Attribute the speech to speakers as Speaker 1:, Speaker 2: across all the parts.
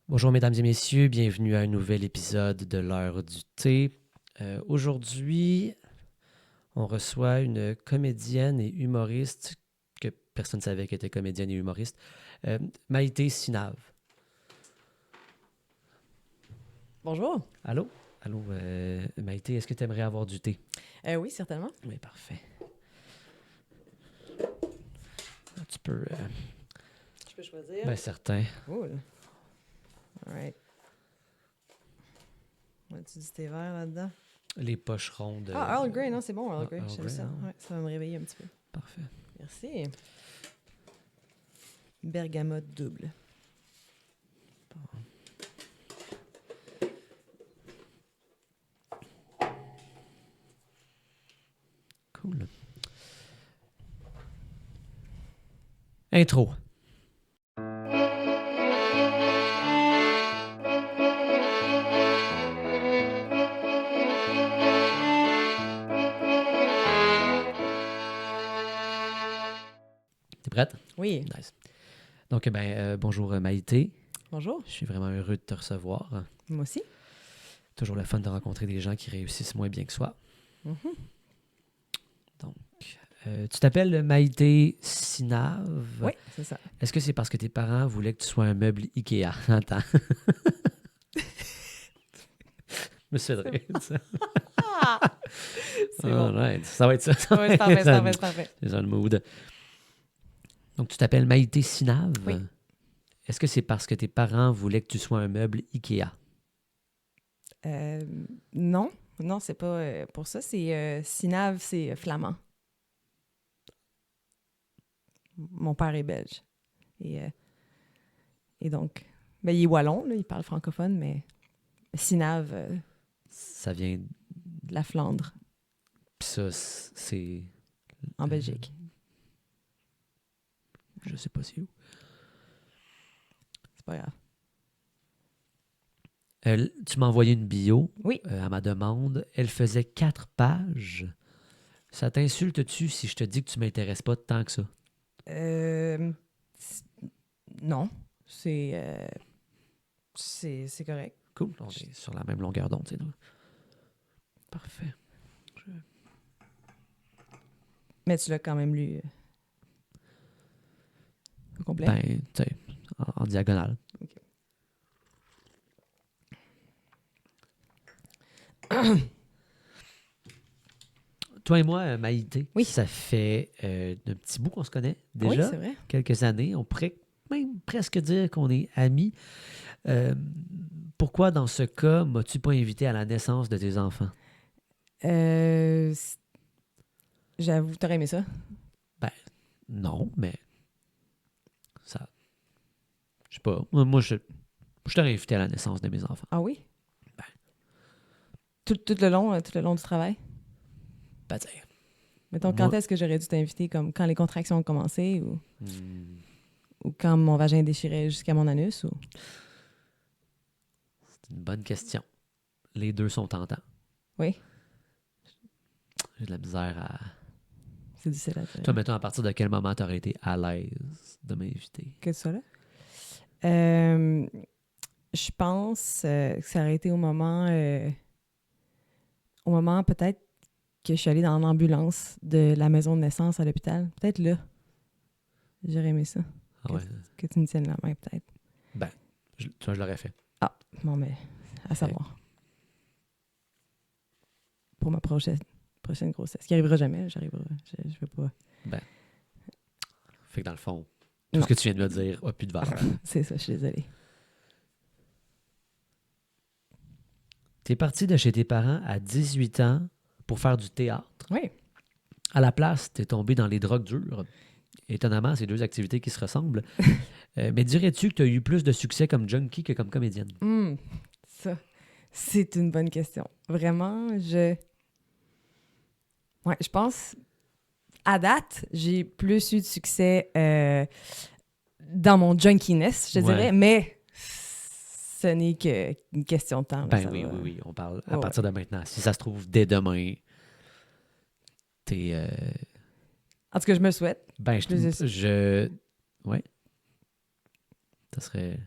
Speaker 1: Bonjour mesdames et messieurs, bienvenue à un nouvel épisode de l'heure du thé. Aujourd'hui, on reçoit une comédienne et humoriste que personne ne savait qu'elle était comédienne et humoriste, Maïté Sinave.
Speaker 2: Bonjour.
Speaker 1: Allô? Allô, Maïté, est-ce que tu aimerais avoir du thé?
Speaker 2: Oui, certainement.
Speaker 1: Oui, parfait. Tu peux...
Speaker 2: Je peux choisir.
Speaker 1: Ben, certain.
Speaker 2: Cool. All right. As-tu du thé vert là-dedans?
Speaker 1: Les poches rondes.
Speaker 2: Ah, Earl Grey, non, c'est bon, Earl Grey.
Speaker 1: Earl
Speaker 2: J'aime
Speaker 1: Grey,
Speaker 2: ça.
Speaker 1: hein?
Speaker 2: Ouais, ça va me réveiller un petit peu.
Speaker 1: Parfait.
Speaker 2: Merci. Bergamote double.
Speaker 1: Cool. Intro. T'es prête?
Speaker 2: Oui.
Speaker 1: Nice. Donc, bonjour Maïté.
Speaker 2: Bonjour.
Speaker 1: Je suis vraiment heureux de te recevoir.
Speaker 2: Moi aussi.
Speaker 1: Toujours le fun de rencontrer des gens qui réussissent moins bien que soi.
Speaker 2: Mhm.
Speaker 1: Donc, tu t'appelles Maïté Sinave.
Speaker 2: Oui, c'est ça.
Speaker 1: Est-ce que c'est parce que tes parents voulaient que tu sois un meuble Ikea? Attends. Je me suis fait rire de ça.
Speaker 2: Ah! C'est bon.
Speaker 1: Alright. Ça va être ça.
Speaker 2: Ouais, c'est parfait, c'est parfait, c'est parfait.
Speaker 1: C'est ça le mood. Donc, tu t'appelles Maïté Sinave.
Speaker 2: Oui.
Speaker 1: Est-ce que c'est parce que tes parents voulaient que tu sois un meuble Ikea?
Speaker 2: Non. Non, c'est pas pour ça. C'est Sinave, c'est flamand. Mon père est belge. Et donc, ben, il est wallon, là, il parle francophone, mais Sinave,
Speaker 1: Ça vient...
Speaker 2: de la Flandre,
Speaker 1: Puis ça, c'est...
Speaker 2: en Belgique.
Speaker 1: Je sais pas c'est où.
Speaker 2: C'est pas grave.
Speaker 1: Tu m'as envoyé une bio
Speaker 2: Oui.
Speaker 1: à ma demande. Elle faisait 4 pages. Ça t'insulte-tu si je te dis que tu m'intéresses pas tant que ça?
Speaker 2: C- non, c'est correct.
Speaker 1: Cool. On est sur la même longueur d'onde, c'est nous. Parfait.
Speaker 2: Mais tu l'as quand même lu au complet?
Speaker 1: Ben, tu sais, en diagonale. Toi et moi, Maïté,
Speaker 2: Oui.
Speaker 1: ça fait un petit bout qu'on se connaît
Speaker 2: Oui,
Speaker 1: déjà.
Speaker 2: c'est vrai.
Speaker 1: Quelques années. On pourrait même presque dire qu'on est amis. Pourquoi, dans ce cas, m'as-tu pas invité à la naissance de tes enfants?
Speaker 2: Euh, c- J'avoue, t'aurais aimé ça?
Speaker 1: Non, mais ça... Je sais pas. Moi, je t'aurais invité à la naissance de mes enfants.
Speaker 2: Ah oui?
Speaker 1: Ben.
Speaker 2: Tout le long du travail?
Speaker 1: Ben, tiens.
Speaker 2: Mettons,
Speaker 1: Moi-
Speaker 2: quand est-ce que j'aurais dû t'inviter? Comme quand les contractions ont commencé
Speaker 1: Hmm,
Speaker 2: ou quand mon vagin déchirait jusqu'à mon anus? Ou...
Speaker 1: c'est une bonne question. Les deux sont tentants.
Speaker 2: Oui,
Speaker 1: J'ai de la misère à...
Speaker 2: c'est difficile à dire.
Speaker 1: Toi, mettons, à partir de quel moment t'aurais été à l'aise de m'inviter?
Speaker 2: Que ça, là? Je pense que ça aurait été au moment peut-être que je suis allée dans l'ambulance de la maison de naissance à l'hôpital. Peut-être là, j'aurais aimé ça.
Speaker 1: Ah ouais.
Speaker 2: Que tu me tiennes la main, peut-être.
Speaker 1: Ben, tu vois, je l'aurais fait.
Speaker 2: Ah, bon, mais à savoir. Pour ma prochaine grossesse. Qui arrivera jamais, j'arriverai. Je veux pas.
Speaker 1: Fait que dans le fond, tout
Speaker 2: Non.
Speaker 1: ce que tu viens de me dire a plus de valeur.
Speaker 2: C'est ça, je suis désolée.
Speaker 1: T'es parti de chez tes parents à 18 ans pour faire du théâtre.
Speaker 2: Oui.
Speaker 1: À la place, t'es tombé dans les drogues dures. Étonnamment, c'est deux activités qui se ressemblent. Mais dirais-tu que tu as eu plus de succès comme junkie que comme comédienne?
Speaker 2: Ça, c'est une bonne question. Vraiment, Ouais, je pense... À date, j'ai plus eu de succès dans mon junkiness, je
Speaker 1: Ouais.
Speaker 2: dirais, mais ce n'est qu'une question de temps. Là,
Speaker 1: Ben
Speaker 2: ça
Speaker 1: oui,
Speaker 2: va.
Speaker 1: oui, oui. On parle à
Speaker 2: Ouais,
Speaker 1: partir de maintenant. Si ça se trouve, dès demain, t'es...
Speaker 2: En tout cas, je me souhaite.
Speaker 1: Ben,
Speaker 2: Plus de-
Speaker 1: Ouais. Ça serait...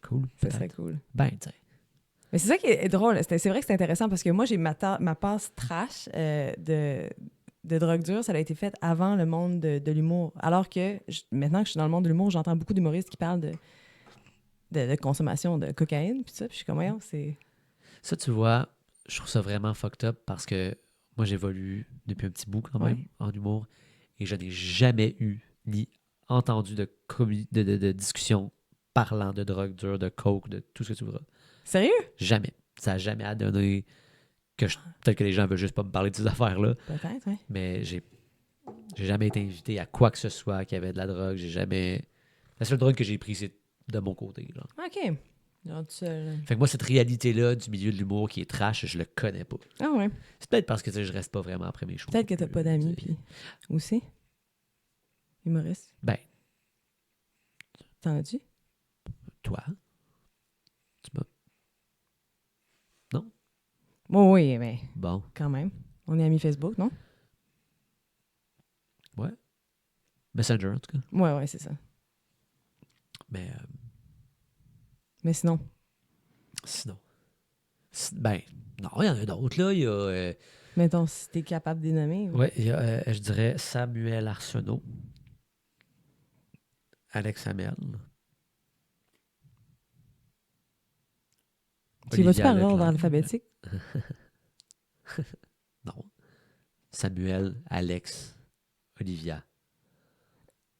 Speaker 1: Cool.
Speaker 2: Ça serait cool.
Speaker 1: Ben, tu sais.
Speaker 2: Mais c'est ça qui est drôle. C'est vrai que c'est intéressant parce que moi, j'ai ma passe trash de drogue dure. Ça a été fait avant le monde de l'humour. Alors que maintenant que je suis dans le monde de l'humour, j'entends beaucoup d'humoristes qui parlent de consommation de cocaïne. Puis ça, puis je suis comme, voyons, c'est...
Speaker 1: Ça, tu vois, je trouve ça vraiment fucked up parce que moi, j'évolue depuis un petit bout quand même en humour et je n'ai jamais eu ni entendu de discussion parlant de drogue dure, de coke, de tout ce que tu voudras.
Speaker 2: Sérieux?
Speaker 1: Jamais. Ça n'a jamais donné que peut-être que les gens veulent juste pas me parler de ces affaires-là.
Speaker 2: Peut-être, oui.
Speaker 1: Mais j'ai jamais été invité à quoi que ce soit qui avait de la drogue. J'ai jamais... La seule drogue que j'ai prise, c'est de mon côté. Genre.
Speaker 2: OK. Genre tout seul.
Speaker 1: Fait que moi, cette réalité-là du milieu de l'humour qui est trash, je le connais pas.
Speaker 2: Ah ouais.
Speaker 1: C'est peut-être parce que tu sais, je reste pas vraiment après mes shows.
Speaker 2: Peut-être que t'as pas d'amis, puis... Aussi? Humoriste?
Speaker 1: Ben,
Speaker 2: T'en as-tu?
Speaker 1: toi, tu m'as...
Speaker 2: Oh, oui, mais
Speaker 1: Bon,
Speaker 2: quand même. On est amis Facebook, non?
Speaker 1: ouais. Messenger, en tout cas.
Speaker 2: Ouais, c'est ça.
Speaker 1: Mais
Speaker 2: Mais sinon...
Speaker 1: sinon... Ben, non, il y en a d'autres, là. Il y a...
Speaker 2: Mettons, si t'es capable de les nommer.
Speaker 1: ouais, il y a, je dirais, Samuel Arsenault, Alex Hamel.
Speaker 2: Tu vas-tu par
Speaker 1: Olivia
Speaker 2: ordre
Speaker 1: Leclerc.
Speaker 2: alphabétique?
Speaker 1: Non. Samuel, Alex, Olivia.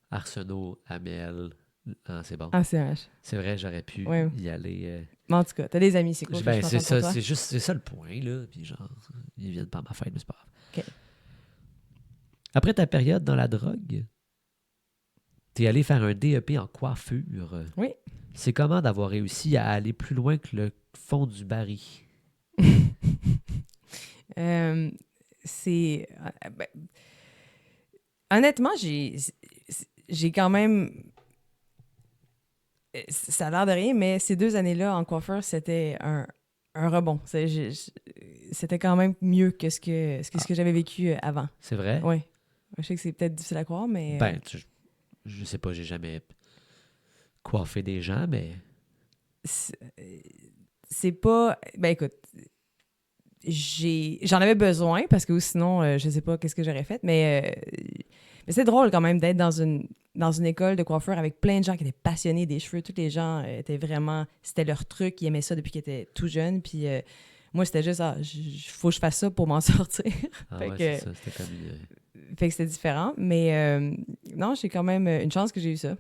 Speaker 1: Arsenault, Hamel. Ah, c'est bon.
Speaker 2: ACH.
Speaker 1: C'est vrai, j'aurais pu
Speaker 2: Ouais.
Speaker 1: y aller.
Speaker 2: Mais en tout cas, t'as des amis, c'est cool.
Speaker 1: Ben,
Speaker 2: je suis
Speaker 1: c'est
Speaker 2: contente pour
Speaker 1: ça,
Speaker 2: toi.
Speaker 1: c'est ça le point, là. Puis genre, ils viennent pas à ma fête, mais c'est pas grave.
Speaker 2: OK.
Speaker 1: Après ta période dans la drogue, t'es allé faire un DEP en coiffure.
Speaker 2: Oui.
Speaker 1: C'est comment d'avoir réussi à aller plus loin que le fond du baril?
Speaker 2: C'est... ben, honnêtement, j'ai quand même... Ça a l'air de rien, mais ces 2 années-là en coiffeur, c'était un rebond. C'était quand même mieux que ce que j'avais vécu avant.
Speaker 1: C'est vrai?
Speaker 2: Oui. Je sais que c'est peut-être difficile à croire, mais...
Speaker 1: Ben, je sais pas, j'ai jamais coiffé des gens, mais...
Speaker 2: c'est pas... Ben écoute, j'en avais besoin parce que sinon, je sais pas qu'est-ce que j'aurais fait, mais c'est drôle quand même d'être dans une école de coiffure avec plein de gens qui étaient passionnés des cheveux. Tous les gens étaient vraiment... C'était leur truc, ils aimaient ça depuis qu'ils étaient tout jeunes, puis moi, c'était juste, faut que je fasse ça pour m'en sortir.
Speaker 1: Ah
Speaker 2: fait
Speaker 1: ouais,
Speaker 2: que,
Speaker 1: c'est ça, c'était comme...
Speaker 2: fait que c'était différent, mais non, j'ai quand même une chance que j'ai eu ça.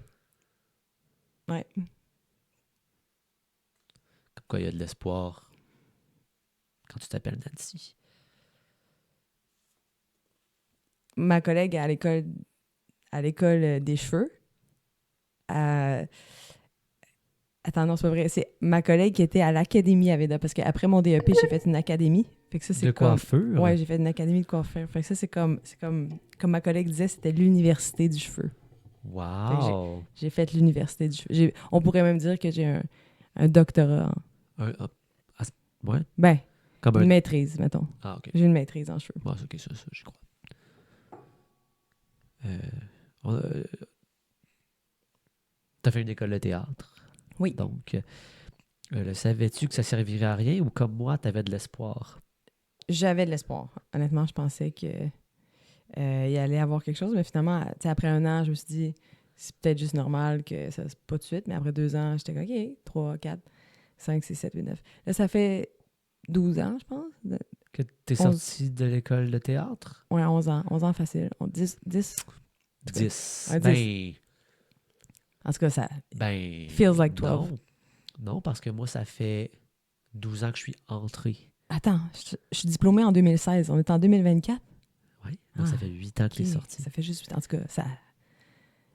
Speaker 2: Ouais.
Speaker 1: Comme quoi, il y a de l'espoir quand tu t'appelles Nancy.
Speaker 2: Ma collègue à l'école des cheveux, attends, non, c'est pas vrai. C'est ma collègue qui était à l'académie à Veda, parce qu'après mon DEP, j'ai fait une académie. Fait que ça, c'est
Speaker 1: De
Speaker 2: comme...
Speaker 1: coiffure?
Speaker 2: Ouais, j'ai fait une académie de coiffure. Fait que ça, c'est comme ma collègue disait, c'était l'université du cheveu.
Speaker 1: Wow!
Speaker 2: J'ai fait l'université du cheveu. On pourrait même dire que j'ai un doctorat.
Speaker 1: Ouais?
Speaker 2: Ben,
Speaker 1: Comme
Speaker 2: une
Speaker 1: un...
Speaker 2: maîtrise, mettons.
Speaker 1: Ah, OK.
Speaker 2: J'ai une maîtrise en cheveux.
Speaker 1: Bon, c'est OK, ça, j'y crois. T'as fait une école de théâtre.
Speaker 2: Oui.
Speaker 1: Donc, savais-tu que ça servirait à rien ou comme moi, t'avais de l'espoir?
Speaker 2: J'avais de l'espoir. Honnêtement, je pensais que il allait avoir quelque chose, mais finalement, après 1 an, je me suis dit, c'est peut-être juste normal que ça se pas de suite, mais après 2 ans, j'étais comme, OK, 3, 4, 5, 6, 7, 8, 9. Là, ça fait 12 ans, je pense.
Speaker 1: Que t'es sorti de l'école de théâtre?
Speaker 2: Ouais, 11 ans. 11 ans facile. 10.
Speaker 1: 10.
Speaker 2: Ouais, 10. En tout cas, ça feels like 12.
Speaker 1: Non. Non, parce que moi, ça fait 12 ans que je suis entré.
Speaker 2: Attends, je suis diplômée en 2016. On est en 2024?
Speaker 1: Oui, donc ça fait 8 ans que t'es sorti.
Speaker 2: Ça fait juste 8 ans. En tout cas,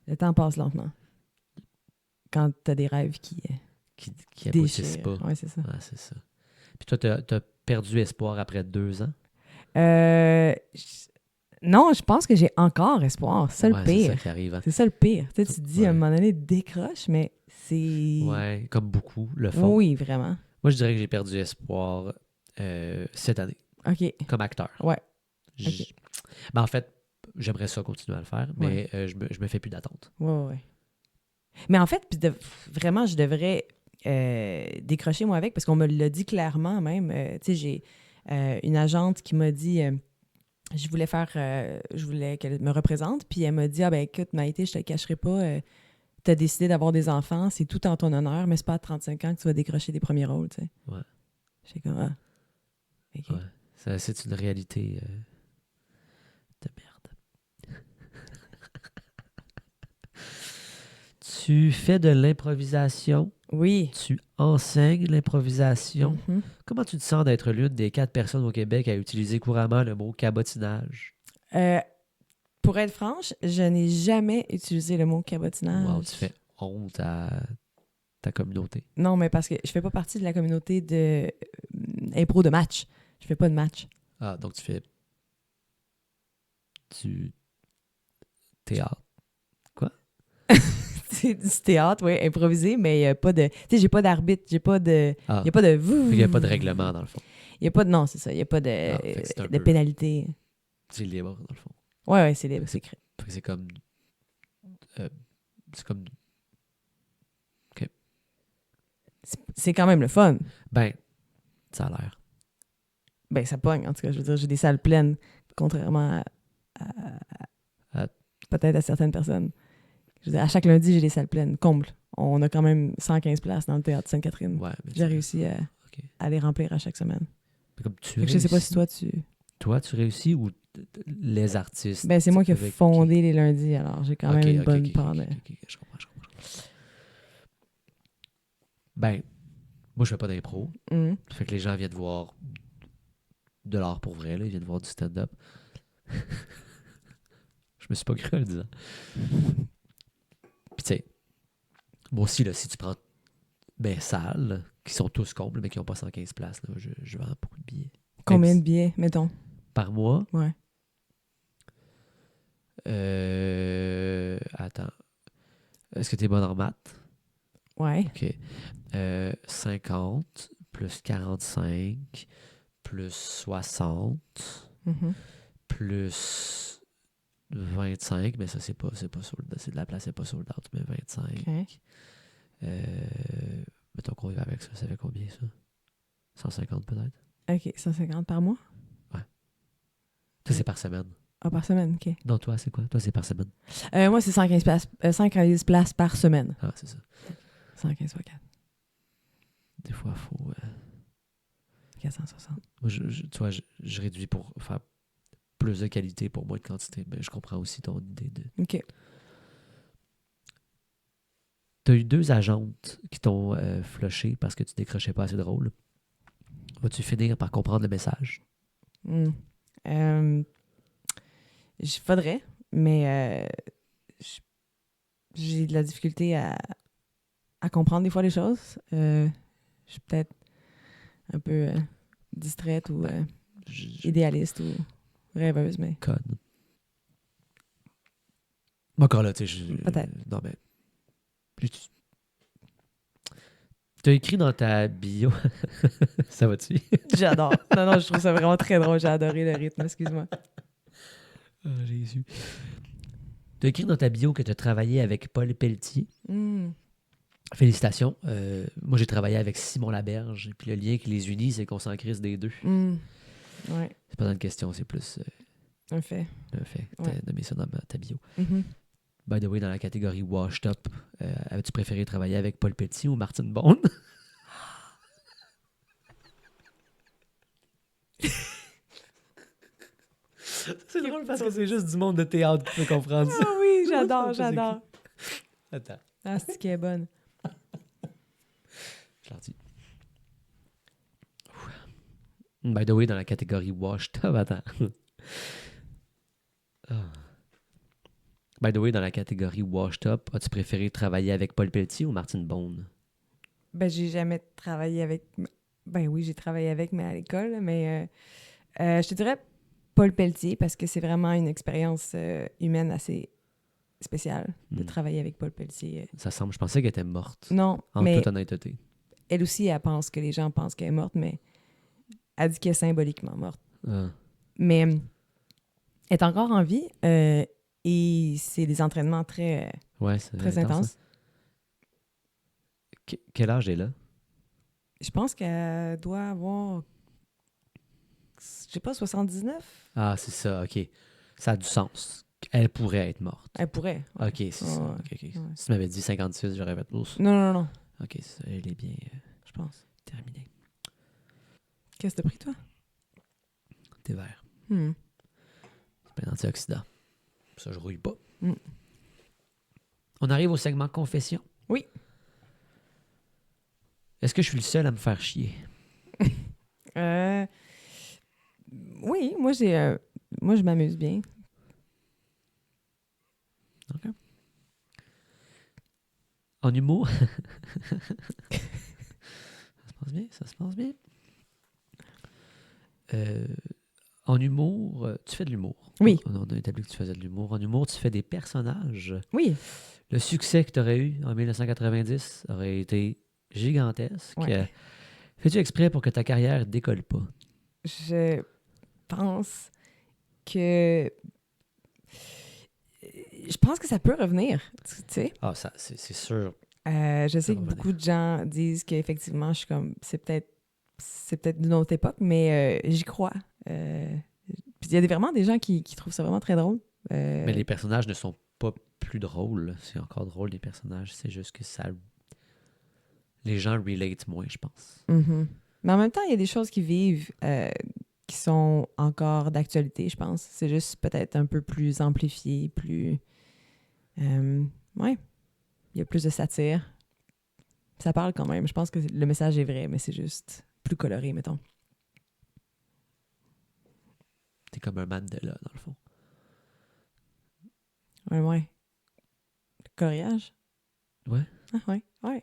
Speaker 2: le temps passe lentement. Quand t'as des rêves qui
Speaker 1: aboutissent pas.
Speaker 2: Ouais, c'est ça.
Speaker 1: Ah, c'est ça. Puis toi, t'as perdu espoir après 2 ans?
Speaker 2: Non, je pense que j'ai encore espoir. C'est ça le pire.
Speaker 1: C'est ça qui arrive. Hein.
Speaker 2: C'est ça le pire. Tu te dis à un moment donné, décroche, mais c'est...
Speaker 1: Ouais, comme beaucoup le font.
Speaker 2: Oui, vraiment.
Speaker 1: Moi, je dirais que j'ai perdu espoir cette année.
Speaker 2: OK.
Speaker 1: Comme acteur.
Speaker 2: Ouais. Okay.
Speaker 1: Ben, en fait, j'aimerais ça continuer à le faire, mais je me fais plus d'attente.
Speaker 2: Ouais. Mais en fait, vraiment, je devrais décroché, moi, avec, parce qu'on me l'a dit clairement, même. Tu sais, j'ai une agente qui m'a dit... je voulais qu'elle me représente, puis elle m'a dit « Ah ben écoute, Maïté, je te le cacherai pas, t'as décidé d'avoir des enfants, c'est tout en ton honneur, mais c'est pas à 35 ans que tu vas décrocher des premiers rôles, tu sais. »
Speaker 1: Ouais.
Speaker 2: J'ai comme « Ah, OK.
Speaker 1: Ouais. C'est une réalité de merde. Tu fais de l'improvisation.
Speaker 2: Oui.
Speaker 1: Tu enseignes l'improvisation.
Speaker 2: Mhm.
Speaker 1: Comment tu te sens d'être l'une des 4 personnes au Québec à utiliser couramment le mot cabotinage?
Speaker 2: Pour être franche, je n'ai jamais utilisé le mot cabotinage.
Speaker 1: Wow, tu fais honte à ta communauté.
Speaker 2: Non, mais parce que je fais pas partie de la communauté de impro de match. Je fais pas de match.
Speaker 1: Ah, donc tu fais du théâtre.
Speaker 2: C'est du théâtre, oui, improvisé, mais il n'y a pas de... Tu sais, j'ai pas d'arbitre, j'ai pas de...
Speaker 1: Ah,
Speaker 2: Il n'y a pas de...
Speaker 1: il n'y a pas de règlement dans le fond.
Speaker 2: Il y a pas de... Non, c'est ça. Il n'y a pas
Speaker 1: Ah, fait que c'est un
Speaker 2: de
Speaker 1: peu-
Speaker 2: pénalité.
Speaker 1: C'est libre dans le fond.
Speaker 2: Ouais, c'est libre, c'est écrit.
Speaker 1: Fait que c'est comme... c'est comme...
Speaker 2: C'est quand même le fun.
Speaker 1: Ben, ça a l'air.
Speaker 2: Ben, ça pogne, en tout cas. Je veux dire, j'ai des salles pleines, contrairement
Speaker 1: À-
Speaker 2: peut-être à certaines personnes. Je veux dire, à chaque lundi, j'ai des salles pleines, comble. On a quand même 115 places dans le théâtre Sainte-Catherine.
Speaker 1: Ouais, mais
Speaker 2: J'ai réussi
Speaker 1: Ok.
Speaker 2: à les remplir à chaque semaine.
Speaker 1: Mais comme tu
Speaker 2: Fait que je sais pas si
Speaker 1: réussis-
Speaker 2: toi, tu...
Speaker 1: Toi, tu réussis ou les artistes?
Speaker 2: Ben, c'est moi qui ai
Speaker 1: avec
Speaker 2: fondé les lundis, alors j'ai quand même une bonne part de...
Speaker 1: Je comprends. Ben, moi, je fais pas d'impro.
Speaker 2: Mhm.
Speaker 1: Fait que les gens viennent voir de l'art pour vrai, là. Ils viennent voir du stand-up. Je me suis pas cru en le disant. Puis tu sais, moi aussi, là, si tu prends ben salles, là, qui sont tous combles, mais qui n'ont pas 115 places, là, je vends beaucoup de billets.
Speaker 2: Combien
Speaker 1: Même
Speaker 2: de billets, mettons?
Speaker 1: par mois?
Speaker 2: Ouais.
Speaker 1: Attends. Est-ce que tu es bonne en maths?
Speaker 2: Ouais.
Speaker 1: OK. 50 plus 45 plus 60
Speaker 2: Mhm.
Speaker 1: plus 25, mais ça, c'est pas sold, c'est de la place, c'est pas sold out, mais 25.
Speaker 2: OK.
Speaker 1: Mettons qu'on y va avec ça. Ça fait combien, ça? 150 peut-être?
Speaker 2: OK, 150 par mois?
Speaker 1: Toi, c'est par semaine.
Speaker 2: Ah, par semaine, OK.
Speaker 1: Non, toi, c'est quoi? Toi, c'est par semaine.
Speaker 2: Moi, c'est 115 places par semaine.
Speaker 1: Ah, c'est ça.
Speaker 2: 115 fois 4.
Speaker 1: Des fois, il faut...
Speaker 2: 460.
Speaker 1: Moi, tu vois, je réduis pour faire plus de qualité pour moins de quantité. Mais je comprends aussi ton idée de...
Speaker 2: OK.
Speaker 1: Tu as eu 2 agentes qui t'ont flushé parce que tu décrochais pas assez de rôle. Vas-tu finir par comprendre le message?
Speaker 2: Faudrait, mais j'ai de la difficulté à comprendre des fois les choses. Je suis peut-être un peu distraite ou idéaliste ou rêveuse, mais...
Speaker 1: Conne. Encore là, tu sais...
Speaker 2: Peut-être.
Speaker 1: Non, mais... Tu as écrit dans ta bio... Ça va-tu?
Speaker 2: J'adore. Non, je trouve ça vraiment très drôle. J'ai adoré le rythme, excuse-moi.
Speaker 1: Oh, Jésus. Tu as écrit dans ta bio que tu as travaillé avec Paul Pelletier.
Speaker 2: Mm.
Speaker 1: Félicitations. Moi, j'ai travaillé avec Simon Laberge. Puis le lien qui les unit, c'est qu'on s'en crisse des deux.
Speaker 2: Mm. Ouais,
Speaker 1: C'est pas dans une question, c'est plus
Speaker 2: un fait.
Speaker 1: un fait.
Speaker 2: Ouais.
Speaker 1: T'as nommé ça dans ta bio.
Speaker 2: Mhm.
Speaker 1: By the way, dans la catégorie Washed Up, avais-tu préféré travailler avec Paul Pelletier ou Martine Bond? C'est drôle parce que c'est juste du monde de théâtre qui peut comprendre ça.
Speaker 2: Ah oui,
Speaker 1: Ça
Speaker 2: j'adore,
Speaker 1: me faisait
Speaker 2: j'adore.
Speaker 1: Attends,
Speaker 2: Ah, c'est qui est bonne.
Speaker 1: je l'en dis. By the way, dans la catégorie Washed Up, attends. Ah. By the way, dans la catégorie Washed Up, as-tu préféré travailler avec Paul Pelletier ou Martine Bond?
Speaker 2: Ben, j'ai jamais travaillé avec... Ben oui, j'ai travaillé avec, mais à l'école. Mais je te dirais Paul Pelletier, parce que c'est vraiment une expérience humaine assez spéciale de travailler avec Paul Pelletier.
Speaker 1: Ça semble, je pensais qu'elle était morte.
Speaker 2: Non,
Speaker 1: En
Speaker 2: mais
Speaker 1: toute honnêteté.
Speaker 2: elle aussi, elle pense que les gens pensent qu'elle est morte, mais elle dit qu'elle est symboliquement morte.
Speaker 1: Ah.
Speaker 2: Mais elle est encore en vie et c'est des entraînements très,
Speaker 1: Ouais, c'est
Speaker 2: très
Speaker 1: intense,
Speaker 2: intenses.
Speaker 1: hein. Quel âge est là?
Speaker 2: Je pense qu'elle doit avoir, je sais pas, 79?
Speaker 1: Ah, c'est ça, OK. Ça a du sens. Elle pourrait être morte.
Speaker 2: Elle pourrait. Ouais.
Speaker 1: OK, c'est ça.
Speaker 2: Ouais,
Speaker 1: OK, OK.
Speaker 2: ouais.
Speaker 1: Si tu m'avais dit 56, j'aurais fait plus.
Speaker 2: Non, non, non,
Speaker 1: OK, ça, elle est bien
Speaker 2: je pense.
Speaker 1: terminée.
Speaker 2: Qu'est-ce que t'as pris, toi?
Speaker 1: Thé vert.
Speaker 2: Hmm.
Speaker 1: C'est plein d'antioxydants. Ça, je rouille pas.
Speaker 2: Mm.
Speaker 1: On arrive au segment confession.
Speaker 2: Oui.
Speaker 1: Est-ce que je suis le seul à me faire chier?
Speaker 2: Euh, Oui, moi, moi, je m'amuse bien.
Speaker 1: OK. En humour. Ça se passe bien, ça se passe bien. En humour, tu fais de l'humour.
Speaker 2: Oui.
Speaker 1: On a établi que tu faisais de l'humour. En humour, tu fais des personnages.
Speaker 2: Oui.
Speaker 1: Le succès que tu aurais eu en 1990 aurait été gigantesque.
Speaker 2: Ouais.
Speaker 1: Fais-tu exprès pour que ta carrière décolle pas?
Speaker 2: Je pense que... Je pense que ça peut revenir, tu sais.
Speaker 1: Ah, ça, c'est sûr.
Speaker 2: Je
Speaker 1: Ça
Speaker 2: sais
Speaker 1: va
Speaker 2: que
Speaker 1: revenir.
Speaker 2: beaucoup de gens disent qu'effectivement, je suis comme... C'est peut-être d'une autre époque, mais j'y crois. Puis il y a vraiment des gens qui trouvent ça vraiment très drôle.
Speaker 1: Mais les personnages ne sont pas plus drôles. C'est encore drôle, les personnages. C'est juste que ça... Les gens relate moins, je pense.
Speaker 2: Mhm. Mais en même temps, il y a des choses qui vivent qui sont encore d'actualité, je pense. C'est juste peut-être un peu plus amplifié, plus... ouais, il y a plus de satire. Ça parle quand même. Je pense que le message est vrai, mais c'est juste plus coloré, mettons.
Speaker 1: T'es comme un Mandela, dans le fond.
Speaker 2: Ouais. Le coloriage?
Speaker 1: Ouais.
Speaker 2: Ah, ouais.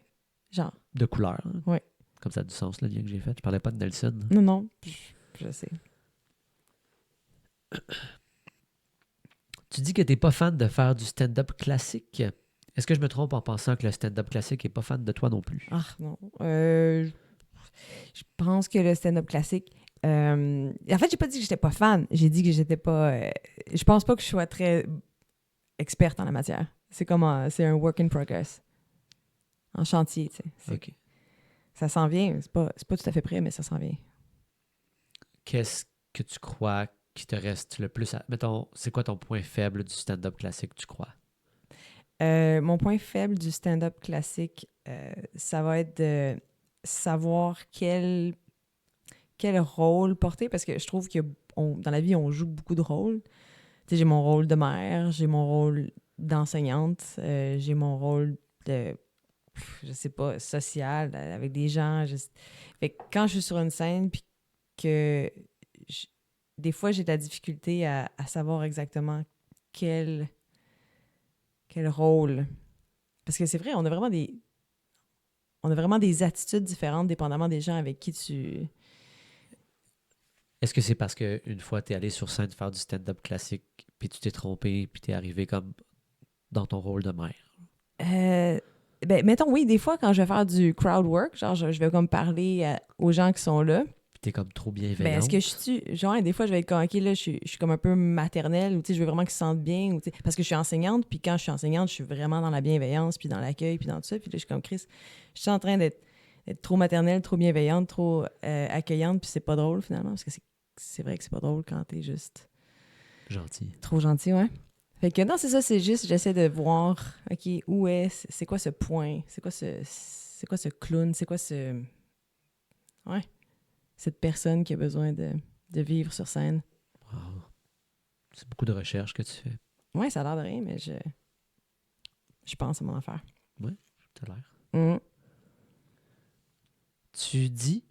Speaker 2: Genre.
Speaker 1: De couleur. Hein?
Speaker 2: Ouais.
Speaker 1: Comme ça a du sens, le lien que j'ai fait. Je parlais pas de Nelson.
Speaker 2: Non, je sais.
Speaker 1: Tu dis que t'es pas fan de faire du stand-up classique. Est-ce que je me trompe en pensant que le stand-up classique est pas fan de toi non plus?
Speaker 2: Ah, non. Je pense que le stand-up classique... en fait, j'ai pas dit que j'étais pas fan. J'ai dit que j'étais pas... je pense pas que je sois très experte en la matière. C'est comme c'est un work in progress. En chantier, tu sais.
Speaker 1: OK.
Speaker 2: Ça s'en vient. C'est pas tout à fait prêt, mais ça s'en vient.
Speaker 1: Qu'est-ce que tu crois qui te reste le plus à... Mettons, c'est quoi ton point faible du stand-up classique, tu crois?
Speaker 2: Mon point faible du stand-up classique, ça va être de savoir quel rôle porter, parce que je trouve que dans la vie, on joue beaucoup de rôles. Tu sais, j'ai mon rôle de mère, j'ai mon rôle d'enseignante, j'ai mon rôle de, je sais pas, social, avec des gens. Fait que quand je suis sur une scène, puis que des fois, j'ai de la difficulté à savoir exactement quel rôle. Parce que c'est vrai, on a vraiment des attitudes différentes dépendamment des gens avec qui tu...
Speaker 1: Est-ce que c'est parce qu'une fois t'es allé sur scène faire du stand-up classique, puis tu t'es trompé, puis t'es arrivé comme dans ton rôle de mère?
Speaker 2: Ben, mettons, oui, des fois, quand je vais faire du crowd work, genre, je vais comme parler aux gens qui sont là.
Speaker 1: Puis t'es comme trop
Speaker 2: Ben,
Speaker 1: bienveillante.
Speaker 2: est-ce que je suis... Genre, des fois, je vais être comme, OK, là, je suis comme un peu maternelle, ou, tu sais, je veux vraiment qu'ils se sentent bien, ou, tu sais, parce que je suis enseignante, puis quand je suis enseignante, je suis vraiment dans la bienveillance, puis dans l'accueil, puis dans tout ça. Puis là, je suis comme, Chris, je suis en train d'être trop maternelle, trop bienveillante, trop accueillante, puis c'est pas drôle, finalement, parce que c'est vrai que c'est pas drôle quand t'es juste
Speaker 1: Gentil.
Speaker 2: trop gentil, ouais. Fait que non, c'est ça, c'est juste, j'essaie de voir, OK, où c'est quoi ce point, c'est quoi ce clown, c'est quoi ouais, cette personne qui a besoin de vivre sur scène.
Speaker 1: Wow. C'est beaucoup de recherche que tu fais.
Speaker 2: Ouais, ça a l'air de rien, mais je pense à mon affaire.
Speaker 1: T'as l'air.
Speaker 2: Mm.
Speaker 1: Tu dis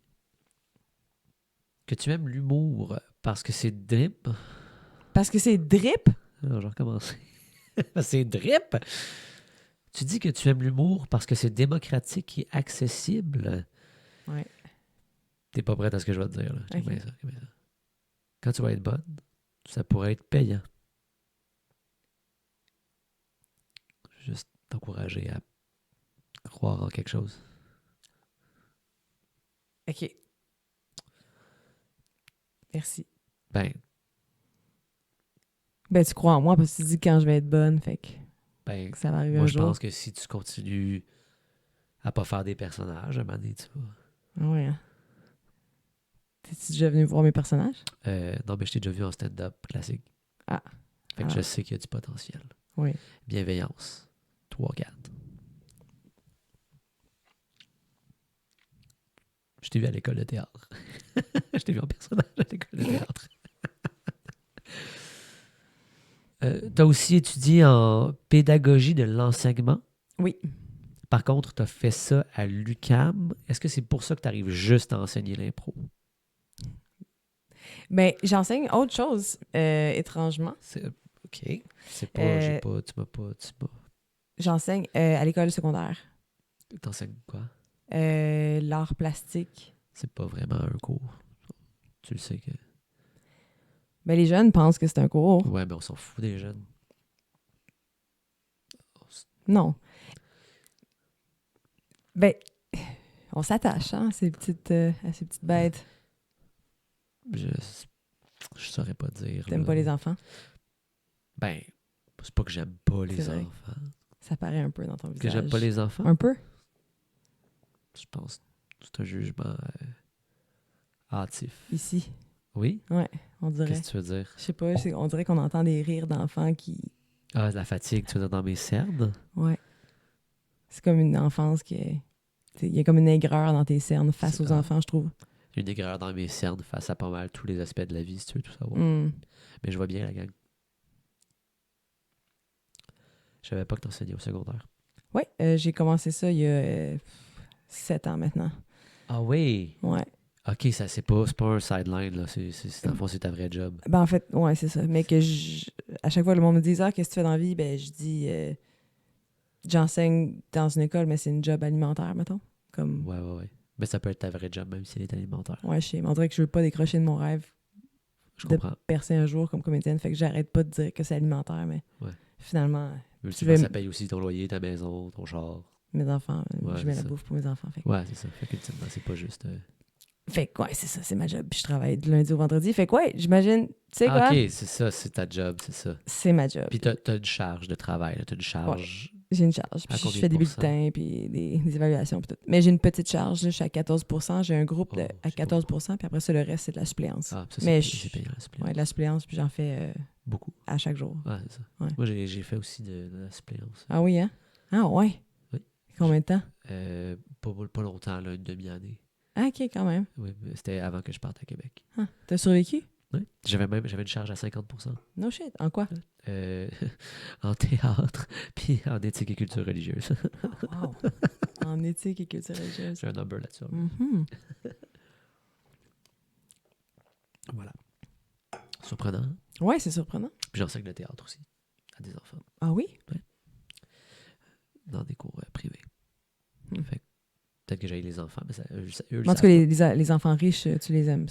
Speaker 1: que tu aimes l'humour parce que c'est drip.
Speaker 2: Parce que c'est drip?
Speaker 1: Alors, je vais recommencer. C'est drip! Tu dis que tu aimes l'humour parce que c'est démocratique et accessible.
Speaker 2: Ouais.
Speaker 1: T'es pas prête à ce que je vais te dire, là. Check
Speaker 2: Ok.
Speaker 1: bien ça, check bien ça. Quand tu vas être bonne, ça pourrait être payant. Juste t'encourager à croire en quelque chose.
Speaker 2: OK. Merci.
Speaker 1: Ben,
Speaker 2: Ben, tu crois en moi parce que tu dis quand je vais être bonne, fait que
Speaker 1: ben,
Speaker 2: ça va arriver
Speaker 1: moi
Speaker 2: un
Speaker 1: je
Speaker 2: jour.
Speaker 1: pense que si tu continues À pas faire des personnages, à un moment donné, tu vois.
Speaker 2: Ah ouais. Hein. T'es-tu déjà venu voir mes personnages?
Speaker 1: Non, mais je t'ai déjà vu en stand-up classique.
Speaker 2: Ah.
Speaker 1: Fait que je sais qu'il y a du potentiel.
Speaker 2: Oui.
Speaker 1: Bienveillance. 3-4. Je t'ai vu à l'école de théâtre. Je t'ai vu en personnage à l'école de théâtre. Tu as aussi étudié en pédagogie de l'enseignement.
Speaker 2: Oui.
Speaker 1: Par contre, tu as fait ça à l'UQAM. Est-ce que c'est pour ça que tu arrives juste à enseigner l'impro?
Speaker 2: Ben, j'enseigne autre chose, étrangement.
Speaker 1: OK. C'est pas... J'ai pas... Tu m'as pas...
Speaker 2: J'enseigne à l'école secondaire.
Speaker 1: T'enseignes quoi?
Speaker 2: L'art plastique.
Speaker 1: C'est pas vraiment un cours. Tu le sais que...
Speaker 2: Ben, les jeunes pensent que c'est un cours.
Speaker 1: Ouais, mais on s'en fout des jeunes.
Speaker 2: Non. Ben, on s'attache, hein, à ces petites bêtes.
Speaker 1: Je saurais pas dire.
Speaker 2: T'aimes
Speaker 1: là.
Speaker 2: pas les enfants?
Speaker 1: Ben, c'est pas que j'aime pas les
Speaker 2: C'est vrai.
Speaker 1: enfants.
Speaker 2: Ça paraît un peu dans ton
Speaker 1: Que
Speaker 2: visage.
Speaker 1: j'aime pas les enfants?
Speaker 2: Un peu?
Speaker 1: Je pense que c'est un jugement hâtif.
Speaker 2: Ici.
Speaker 1: Oui?
Speaker 2: Ouais, on dirait.
Speaker 1: Qu'est-ce que tu veux dire?
Speaker 2: Je sais pas, on dirait qu'on entend des rires d'enfants qui...
Speaker 1: Ah, de la fatigue, tu veux dire dans mes cernes?
Speaker 2: Ouais. C'est comme une enfance qui est... Il y a comme une aigreur dans tes cernes face aux enfants, je trouve.
Speaker 1: Une aigreur dans mes cernes face à pas mal tous les aspects de la vie, si tu veux tout savoir.
Speaker 2: Mm.
Speaker 1: Mais je vois bien la gang. Je savais pas que t'enseignais au secondaire.
Speaker 2: Ouais, j'ai commencé ça il y a 7 ans maintenant.
Speaker 1: Ah oui?
Speaker 2: Ouais.
Speaker 1: OK, ça c'est pas un sideline, là. Dans le fond, c'est ta vraie job.
Speaker 2: Ben en fait, ouais, c'est ça. Mais que à chaque fois, le monde me dit « Ah, qu'est-ce que tu fais dans la vie? » Ben je dis j'enseigne dans une école, mais c'est une job alimentaire, mettons. Comme...
Speaker 1: Ouais. Mais ça peut être ta vraie job, même si elle est alimentaire.
Speaker 2: Ouais, je sais. Mais on dirait que je veux pas décrocher de mon rêve
Speaker 1: Je
Speaker 2: de
Speaker 1: comprends.
Speaker 2: percer un jour comme comédienne. Fait que j'arrête pas de dire que c'est alimentaire, mais finalement,
Speaker 1: Ultimement, ça paye aussi ton loyer, ta maison, ton char.
Speaker 2: mes enfants,
Speaker 1: Ouais,
Speaker 2: je mets
Speaker 1: c'est
Speaker 2: la
Speaker 1: ça.
Speaker 2: bouffe pour mes enfants. Fait que...
Speaker 1: Ouais, c'est ça. Fait qu'ultimement, c'est pas juste...
Speaker 2: Fait que, ouais, c'est ça, c'est ma job. Puis je travaille du lundi au vendredi. Fait que, ouais, j'imagine, tu sais quoi?
Speaker 1: OK, c'est ça, c'est ta job, c'est ça.
Speaker 2: C'est ma job.
Speaker 1: Puis t'as une charge de travail, là, t'as une charge...
Speaker 2: J'ai une charge. Puis je fais des bulletins, puis des évaluations, puis tout. Mais j'ai une petite charge, là, je suis à 14%. J'ai un groupe à 14%, puis après ça, le reste, c'est de la suppléance.
Speaker 1: Ah, ça,
Speaker 2: mais
Speaker 1: c'est payant, la suppléance.
Speaker 2: Ouais, de la suppléance, puis j'en fais
Speaker 1: beaucoup.
Speaker 2: À chaque jour.
Speaker 1: Ouais, c'est ça.
Speaker 2: Ouais.
Speaker 1: Moi, j'ai fait aussi de la suppléance.
Speaker 2: Ah oui, hein? Ah ouais?
Speaker 1: Oui.
Speaker 2: Combien de temps?
Speaker 1: Pas longtemps, là, une demi-année.
Speaker 2: Ah, OK, quand même.
Speaker 1: Oui, mais c'était avant que je parte à Québec.
Speaker 2: Ah, t'as survécu?
Speaker 1: Oui. J'avais une charge à 50%.
Speaker 2: No shit. En quoi?
Speaker 1: En théâtre, puis en éthique et culture religieuse.
Speaker 2: Wow. En éthique et culture religieuse.
Speaker 1: J'ai un number là-dessus.
Speaker 2: Mm-hmm.
Speaker 1: Voilà. Surprenant. Hein?
Speaker 2: Ouais, c'est surprenant.
Speaker 1: Puis j'enseigne le théâtre aussi, à des enfants.
Speaker 2: Ah oui?
Speaker 1: Dans des cours privés. Fait que peut-être que j'aille les enfants, mais eux
Speaker 2: En tout cas, les enfants riches, tu les aimes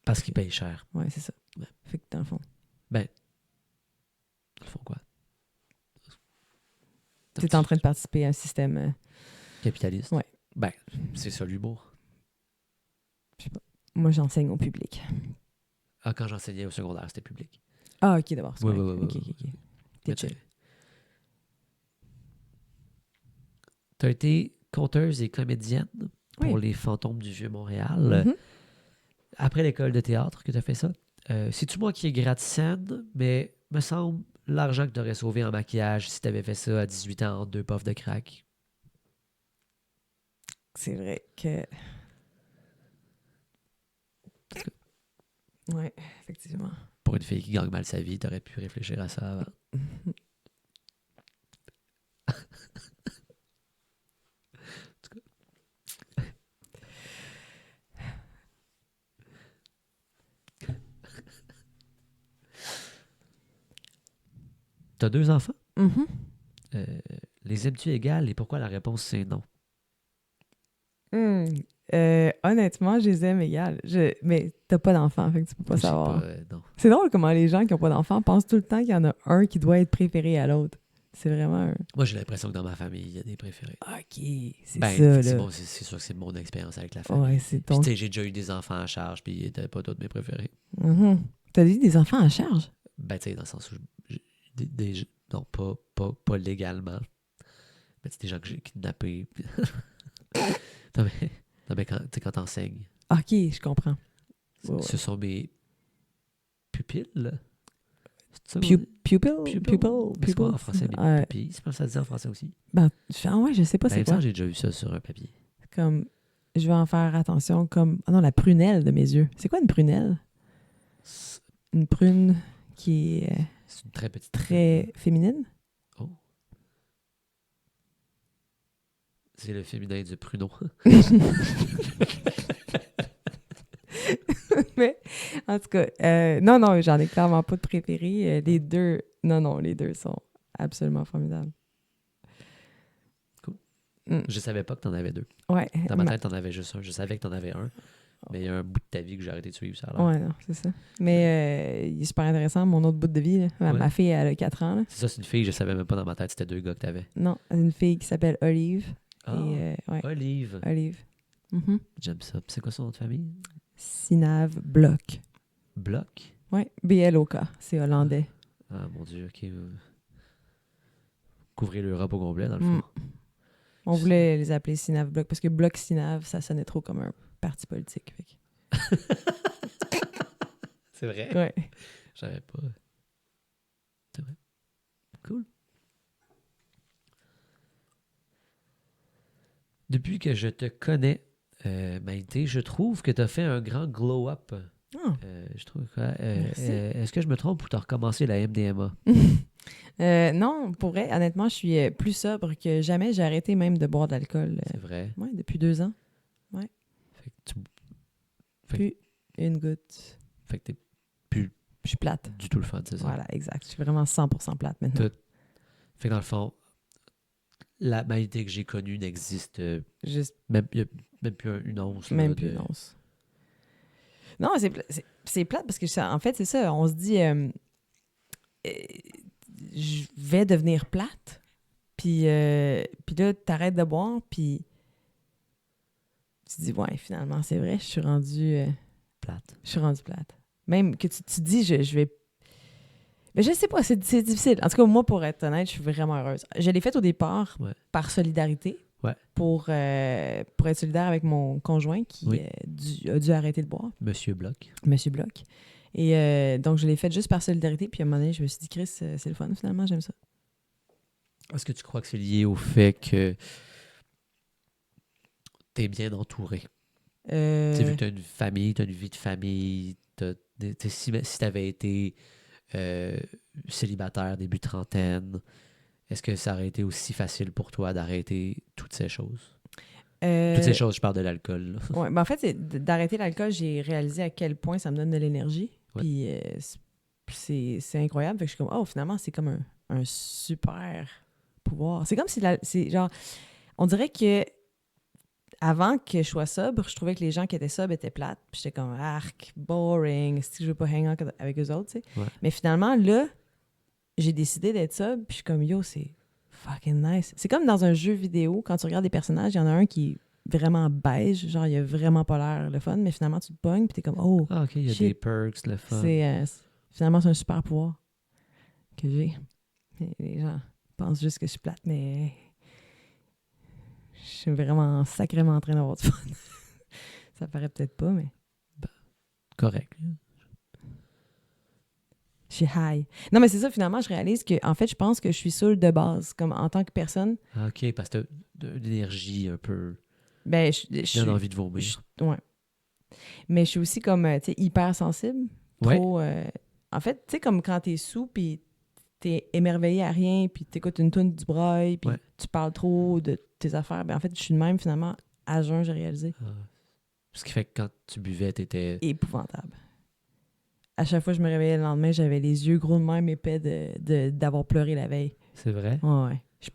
Speaker 1: parce qu'ils payent cher.
Speaker 2: Ouais, c'est ça.
Speaker 1: Ouais.
Speaker 2: Fait que dans le fond.
Speaker 1: Ben, ils font quoi?
Speaker 2: T'es en train de participer à un système...
Speaker 1: capitaliste?
Speaker 2: Ouais.
Speaker 1: Ben, c'est ça l'humour.
Speaker 2: Je sais pas. Moi, j'enseigne au public.
Speaker 1: Ah, quand j'enseignais au secondaire, c'était public.
Speaker 2: Ah, OK, d'abord.
Speaker 1: Oui.
Speaker 2: OK. T'es chill.
Speaker 1: T'as été conteuse et comédienne pour les Fantômes du Vieux-Montréal.
Speaker 2: Mm-hmm.
Speaker 1: Après l'école de théâtre que tu as fait ça, c'est-tu moi qui ai gratte-scène, mais me semble l'argent que tu aurais sauvé en maquillage si tu avais fait ça à 18 ans en 2 puffs de crack.
Speaker 2: C'est vrai que... Ouais, effectivement.
Speaker 1: Pour une fille qui gagne mal sa vie, tu aurais pu réfléchir à ça avant. T'as 2 enfants?
Speaker 2: Mm-hmm.
Speaker 1: Les aimes-tu égales et pourquoi la réponse c'est non?
Speaker 2: Honnêtement, je les aime égales. Mais t'as pas d'enfant, fait que tu peux pas savoir.
Speaker 1: Non.
Speaker 2: C'est drôle comment les gens qui ont pas d'enfant pensent tout le temps qu'il y en a un qui doit être préféré à l'autre. C'est vraiment un...
Speaker 1: Moi, j'ai l'impression que dans ma famille, il y a des préférés.
Speaker 2: OK, c'est
Speaker 1: Ben,
Speaker 2: ça, là.
Speaker 1: effectivement, c'est sûr que c'est mon expérience avec la famille.
Speaker 2: Ouais, c'est
Speaker 1: Puis,
Speaker 2: ton...
Speaker 1: tu sais, j'ai déjà eu des enfants à charge, puis ils n'étaient pas tous mes préférés.
Speaker 2: Mm-hmm. T'as dit des enfants à charge?
Speaker 1: Ben, tu sais, dans le sens où non, pas légalement. Ben, c'est des gens que j'ai kidnappés. Non, mais quand, tu sais, quand t'enseignes,
Speaker 2: OK, je comprends. Ouais.
Speaker 1: ce sont mes pupilles, là. C'est ça, on dit?
Speaker 2: Pupil?
Speaker 1: Mais c'est quoi en français, mes
Speaker 2: Euh,
Speaker 1: pupilles? C'est pas ça se dit en français aussi?
Speaker 2: ouais, je sais pas
Speaker 1: Ben, il
Speaker 2: c'est
Speaker 1: me
Speaker 2: quoi.
Speaker 1: semble que j'ai déjà vu ça sur un papier.
Speaker 2: Comme, je vais en faire attention comme... Ah non, la prunelle de mes yeux. C'est quoi une prunelle?
Speaker 1: C'est
Speaker 2: Une prune qui est
Speaker 1: c'est une très petite.
Speaker 2: très féminine?
Speaker 1: Oh. C'est le féminin du pruneau.
Speaker 2: Mais, en tout cas, non, j'en ai clairement pas de préféré. Les deux, non, les deux sont absolument formidables.
Speaker 1: Cool.
Speaker 2: Mm.
Speaker 1: Je savais pas que t'en avais deux.
Speaker 2: Ouais.
Speaker 1: Dans ma tête, t'en avais juste un. Je savais que t'en avais un. Mais il y a un bout de ta vie que j'ai arrêté de suivre, ça a l'air.
Speaker 2: Ouais, non, c'est ça. Mais il est super intéressant, mon autre bout de vie. Là. Ma
Speaker 1: Ouais.
Speaker 2: fille, elle a 4 ans. Là.
Speaker 1: C'est ça, c'est une fille, je savais même pas dans ma tête, c'était deux gars que t'avais.
Speaker 2: Non, une fille qui s'appelle Olive.
Speaker 1: Ah,
Speaker 2: Et, ouais,
Speaker 1: Olive.
Speaker 2: Olive. Mhm.
Speaker 1: J'aime ça. Puis c'est quoi son nom de famille?
Speaker 2: Sinav Block.
Speaker 1: Block?
Speaker 2: Ouais, BLOK, c'est hollandais.
Speaker 1: Ah, mon Dieu, ok. Couvrez l'Europe au complet, dans le fond.
Speaker 2: Mm. On voulait les appeler Sinav Block parce que Bloc Sinav, ça sonnait trop comme un parti politique. Fait que-
Speaker 1: C'est vrai?
Speaker 2: Ouais.
Speaker 1: Je savais pas. C'est vrai. Cool. Depuis que je te connais, Maïté, je trouve que tu as fait un grand glow-up.
Speaker 2: Ah.
Speaker 1: Je trouve que,
Speaker 2: Merci.
Speaker 1: est-ce que je me trompe ou tu as recommencé la MDMA?
Speaker 2: Non, pour vrai, honnêtement, je suis plus sobre que jamais. J'ai arrêté même de boire de l'alcool.
Speaker 1: C'est vrai.
Speaker 2: Ouais, depuis 2 ans.
Speaker 1: Fait que tu Fait-
Speaker 2: Plus une goutte.
Speaker 1: fait que t'es
Speaker 2: Je suis plate.
Speaker 1: du tout le fun, c'est ça?
Speaker 2: Voilà, exact. Je suis vraiment 100% plate maintenant.
Speaker 1: Tout. Fait que dans le fond, la Maïté que j'ai connue n'existe
Speaker 2: Juste
Speaker 1: même, y a même plus une once. là,
Speaker 2: même plus une once. Non, c'est plate parce que en fait, c'est ça. On se dit, je vais devenir plate. Puis là, t'arrêtes de boire. Puis tu te dis, ouais, finalement, c'est vrai, je suis rendu
Speaker 1: Plate.
Speaker 2: plate. Même que tu dis, je vais. Mais je sais pas, c'est difficile. En tout cas, moi, pour être honnête, je suis vraiment heureuse. Je l'ai fait au départ
Speaker 1: Ouais.
Speaker 2: par solidarité.
Speaker 1: Ouais.
Speaker 2: Pour être solidaire avec mon conjoint qui
Speaker 1: Oui.
Speaker 2: a dû arrêter de boire,
Speaker 1: Monsieur Bloch.
Speaker 2: Monsieur Bloch. Et donc, je l'ai fait juste par solidarité. Puis à un moment donné, je me suis dit, Chris, c'est le fun, finalement, j'aime ça.
Speaker 1: Est-ce que tu crois que c'est lié au fait que t'es bien entouré? Tu sais, vu que t'as une famille, t'as une vie de famille, si t'avais été célibataire début trentaine, est-ce que ça aurait été aussi facile pour toi d'arrêter toutes ces choses? Toutes ces choses, je parle de l'alcool. Là.
Speaker 2: Ouais, ben en fait, d'arrêter l'alcool, j'ai réalisé à quel point ça me donne de l'énergie.
Speaker 1: Ouais.
Speaker 2: Puis c'est incroyable. Fait que je suis comme, oh, finalement, c'est comme un super pouvoir. C'est comme si, c'est genre, on dirait que avant que je sois sobre, je trouvais que les gens qui étaient sobres étaient plates. Puis j'étais comme, arc, boring, si je veux pas hang out avec eux autres, tu sais.
Speaker 1: Ouais.
Speaker 2: Mais finalement, là, j'ai décidé d'être sobre, puis je suis comme, yo, c'est fucking nice. C'est comme dans un jeu vidéo, quand tu regardes des personnages, il y en a un qui est vraiment beige, genre, il a vraiment pas l'air le fun, mais finalement, tu te pognes, puis t'es comme, oh,
Speaker 1: Ah, ok, il y a
Speaker 2: shit.
Speaker 1: des perks, le fun.
Speaker 2: Finalement, c'est un super pouvoir que j'ai. Les gens pensent juste que je suis plate, mais je suis vraiment sacrément en train d'avoir du fun. Ça paraît peut-être pas, mais
Speaker 1: Correct.
Speaker 2: je suis high. Non, mais c'est ça, finalement, je réalise que, en fait, je pense que je suis saoule de base, comme en tant que personne.
Speaker 1: Ah, ok, parce que t'as de l'énergie un peu.
Speaker 2: Ben, je
Speaker 1: J'ai
Speaker 2: suis.
Speaker 1: envie de vomir.
Speaker 2: Ouais. Mais je suis aussi comme, tu sais, hyper sensible.
Speaker 1: Ouais.
Speaker 2: Trop. En fait, tu sais, comme quand t'es sous, puis t'es émerveillé à rien, puis t'écoutes une toune du braille, puis
Speaker 1: Ouais.
Speaker 2: tu parles trop de tes affaires. Ben, en fait, je suis de même, finalement, à jeun, j'ai réalisé.
Speaker 1: Ah. Ce qui fait que quand tu buvais, t'étais.
Speaker 2: Épouvantable. À chaque fois que je me réveillais le lendemain, j'avais les yeux gros de même épais d'avoir pleuré la veille.
Speaker 1: C'est vrai?
Speaker 2: Ouais. Je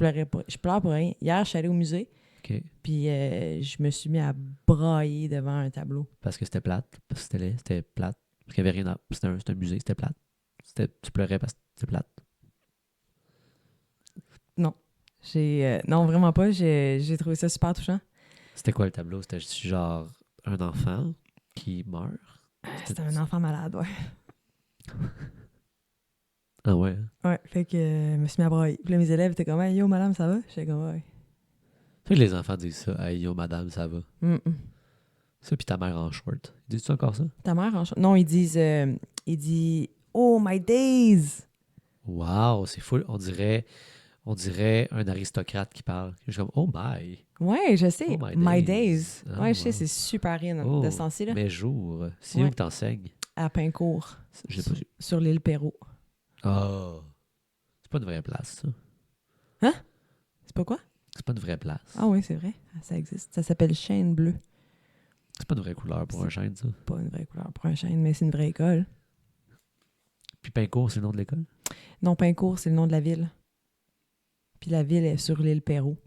Speaker 2: pleure pour rien. Hier, je suis allée au musée,
Speaker 1: Ok.
Speaker 2: puis je me suis mis à brailler devant un tableau.
Speaker 1: Parce que c'était plate. Parce que c'était laid. C'était plate. Parce qu'il n'y avait rien à. C'était un musée, c'était plate. Tu pleurais parce que c'était plate.
Speaker 2: Non, vraiment pas. J'ai trouvé ça super touchant.
Speaker 1: C'était quoi le tableau? C'était genre un enfant qui meurt?
Speaker 2: C'était un enfant malade, ouais.
Speaker 1: Ah ouais?
Speaker 2: Ouais, fait que je me suis mis à brailler. Puis là, mes élèves étaient comme, hey, yo, madame, ça va? J'étais comme, ouais.
Speaker 1: Fait que les enfants disent ça. Hey, yo, madame, ça va.
Speaker 2: Mm-mm.
Speaker 1: Ça, puis ta mère en short. Dis-tu encore ça?
Speaker 2: Ta mère en Non, ils disent... il dit « Oh, my days!
Speaker 1: Wow, c'est fou. On dirait un aristocrate qui parle. Je suis comme, oh my. »
Speaker 2: Ouais, je sais.
Speaker 1: Oh, my
Speaker 2: My
Speaker 1: days.
Speaker 2: days.
Speaker 1: Ah,
Speaker 2: Ouais, je sais,
Speaker 1: wow.
Speaker 2: c'est super in
Speaker 1: Oh,
Speaker 2: de ce temps-ci, là.
Speaker 1: mes jours. C'est
Speaker 2: Ouais.
Speaker 1: où que t'enseignes?
Speaker 2: À Pincourt.
Speaker 1: J'ai pas su.
Speaker 2: Sur l'île Perrault.
Speaker 1: Oh. C'est pas une vraie place, ça.
Speaker 2: C'est pas quoi?
Speaker 1: C'est pas une vraie place.
Speaker 2: Ah oui, c'est vrai. Ça existe. Ça s'appelle Chêne Bleu.
Speaker 1: C'est pas une vraie couleur pour un chêne, ça.
Speaker 2: Pas une vraie couleur pour un chêne, mais c'est une vraie école.
Speaker 1: Puis Pincourt, c'est le nom de l'école?
Speaker 2: Non, Pincourt, c'est le nom de la ville. Puis la ville est sur l'île Perrault.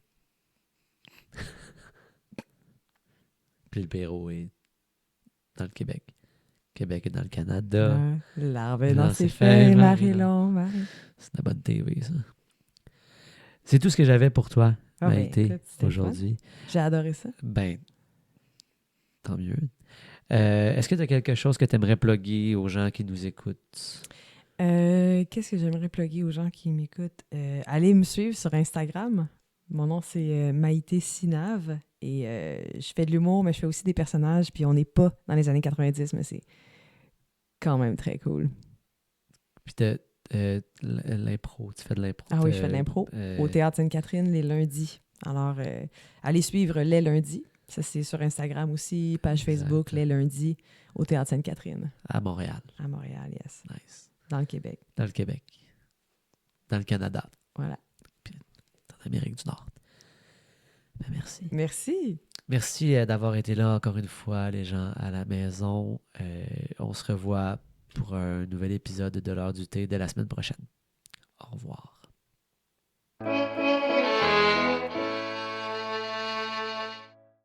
Speaker 1: Puis le Pérou est dans le Québec. Québec est dans le Canada.
Speaker 2: L'arbre est
Speaker 1: Dans
Speaker 2: dans
Speaker 1: ses
Speaker 2: ses
Speaker 1: feuilles,
Speaker 2: feuilles,
Speaker 1: Marie
Speaker 2: Marie-Long, Marie.
Speaker 1: C'est de la bonne TV, ça. C'est tout ce que j'avais pour toi,
Speaker 2: Ah, ben,
Speaker 1: Maïté,
Speaker 2: écoute, c'était
Speaker 1: aujourd'hui.
Speaker 2: J'ai adoré ça.
Speaker 1: Ben, tant mieux. Est-ce que tu as quelque chose que tu aimerais plugger aux gens qui nous écoutent?
Speaker 2: Qu'est-ce que j'aimerais plugger aux gens qui m'écoutent? Allez me suivre sur Instagram. Mon nom, c'est Maïté Sinave. Et je fais de l'humour, mais je fais aussi des personnages. Puis on n'est pas dans les années 90, mais c'est quand même très cool.
Speaker 1: Puis l'impro, tu fais de l'impro.
Speaker 2: Ah oui, je fais de l'impro au Théâtre Sainte-Catherine les lundis. Alors, allez suivre les lundis. Ça, c'est sur Instagram aussi, page
Speaker 1: Exact.
Speaker 2: Facebook, les lundis au Théâtre Sainte-Catherine.
Speaker 1: À Montréal.
Speaker 2: À Montréal, yes.
Speaker 1: Nice.
Speaker 2: Dans le Québec.
Speaker 1: Dans le Québec. Dans le Canada.
Speaker 2: Voilà.
Speaker 1: En Amérique du Nord. Ben, merci.
Speaker 2: Merci.
Speaker 1: Merci d'avoir été là encore une fois, les gens à la maison. On se revoit pour un nouvel épisode de l'heure du thé de la semaine prochaine. Au revoir.